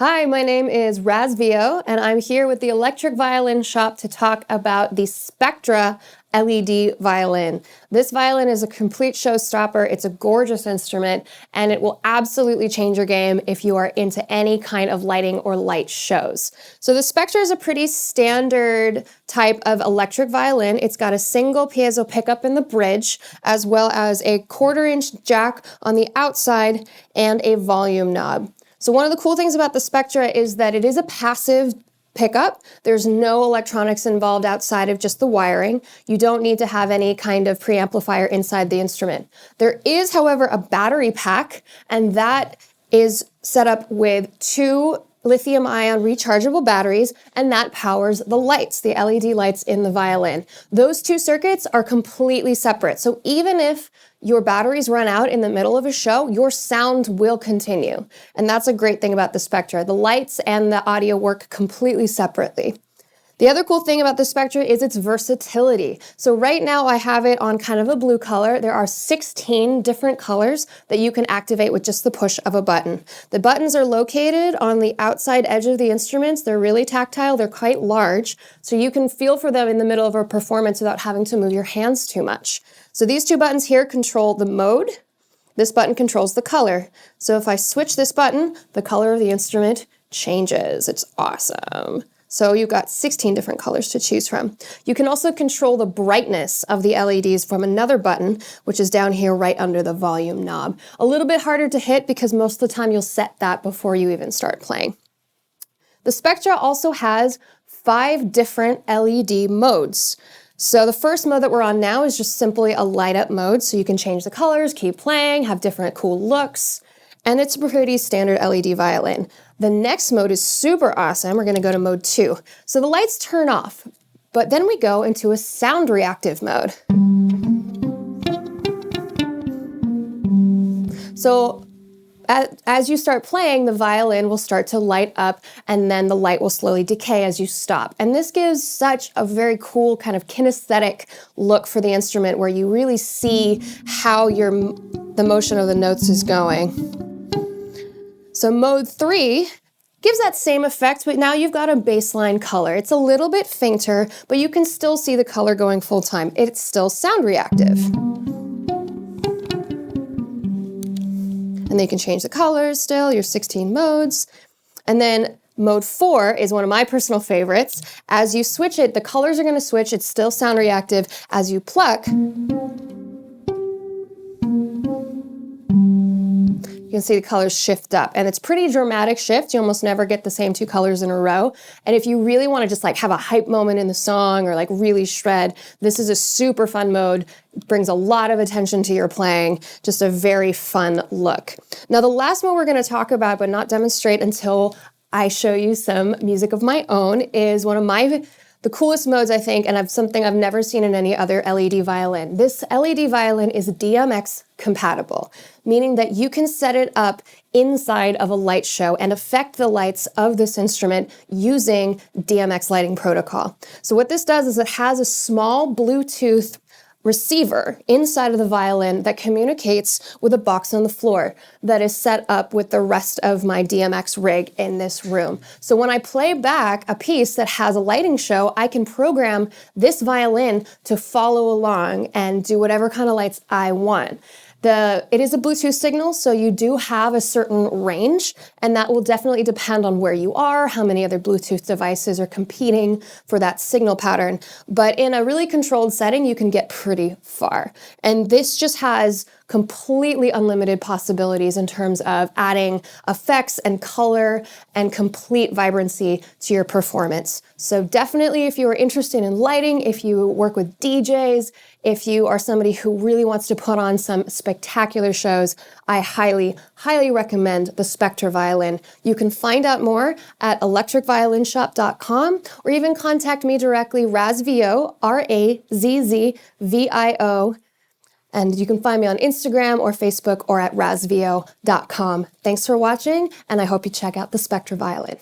Hi, my name is RazzVio, and I'm here with the Electric Violin Shop to talk about the Spectra LED Violin. This violin is a complete showstopper. It's a gorgeous instrument, and it will absolutely change your game if you are into any kind of lighting or light shows. So the Spectra is a pretty standard type of electric violin. It's got a single piezo pickup in the bridge, as well as a 1/4-inch jack on the outside and a volume knob. So one of the cool things about the Spectra is that it is a passive pickup. There's no electronics involved outside of just the wiring. You don't need to have any kind of preamplifier inside the instrument. There is, however, a battery pack, and that is set up with 2 lithium-ion rechargeable batteries, and that powers the lights, the LED lights in the violin. Those 2 circuits are completely separate. So even if your batteries run out in the middle of a show, your sound will continue. And that's a great thing about the Spectra. The lights and the audio work completely separately. The other cool thing about the Spectra is its versatility. So right now I have it on kind of a blue color. There are 16 different colors that you can activate with just the push of a button. The buttons are located on the outside edge of the instruments. They're really tactile, they're quite large, so you can feel for them in the middle of a performance without having to move your hands too much. So these 2 buttons here control the mode. This button controls the color. So if I switch this button, the color of the instrument changes. It's awesome. So you've got 16 different colors to choose from. You can also control the brightness of the LEDs from another button, which is down here right under the volume knob. A little bit harder to hit because most of the time you'll set that before you even start playing. The Spectra also has 5 different LED modes. So the first mode that we're on now is just simply a light up mode, so you can change the colors, keep playing, have different cool looks, and it's a pretty standard LED violin. The next mode is super awesome. We're gonna go to mode 2. So the lights turn off, but then we go into a sound reactive mode. So as you start playing, the violin will start to light up, and then the light will slowly decay as you stop. And this gives such a very cool kind of kinesthetic look for the instrument where you really see how the motion of the notes is going. So mode 3 gives that same effect, but now you've got a baseline color. It's a little bit fainter, but you can still see the color going full time. It's still sound reactive. And then you can change the colors still, your 16 modes. And then mode 4 is one of my personal favorites. As you switch it, the colors are gonna switch. It's still sound reactive. As you pluck, you can see the colors shift up, and it's pretty dramatic shift. You almost never get the same 2 colors in a row. And if you really want to just like have a hype moment in the song or like really shred, this is a super fun mode. It brings a lot of attention to your playing, just a very fun look. Now the last mode we're going to talk about, but not demonstrate until I show you some music of my own, is one of the coolest modes, I think, and something I've never seen in any other LED violin. This LED violin is DMX compatible, meaning that you can set it up inside of a light show and affect the lights of this instrument using DMX lighting protocol. So what this does is it has a small Bluetooth receiver inside of the violin that communicates with a box on the floor that is set up with the rest of my DMX rig in this room. So when I play back a piece that has a lighting show, I can program this violin to follow along and do whatever kind of lights I want. It is a Bluetooth signal, so you do have a certain range, and that will definitely depend on where you are, how many other Bluetooth devices are competing for that signal pattern. But in a really controlled setting, you can get pretty far. And this just has completely unlimited possibilities in terms of adding effects and color and complete vibrancy to your performance. So definitely if you are interested in lighting, if you work with DJs, if you are somebody who really wants to put on some spectacular shows, I highly, highly recommend the Spectra violin. You can find out more at electricviolinshop.com or even contact me directly, RazzVio, RazzVio. And you can find me on Instagram or Facebook or at RazzVio.com. Thanks for watching, and I hope you check out the Spectra violin.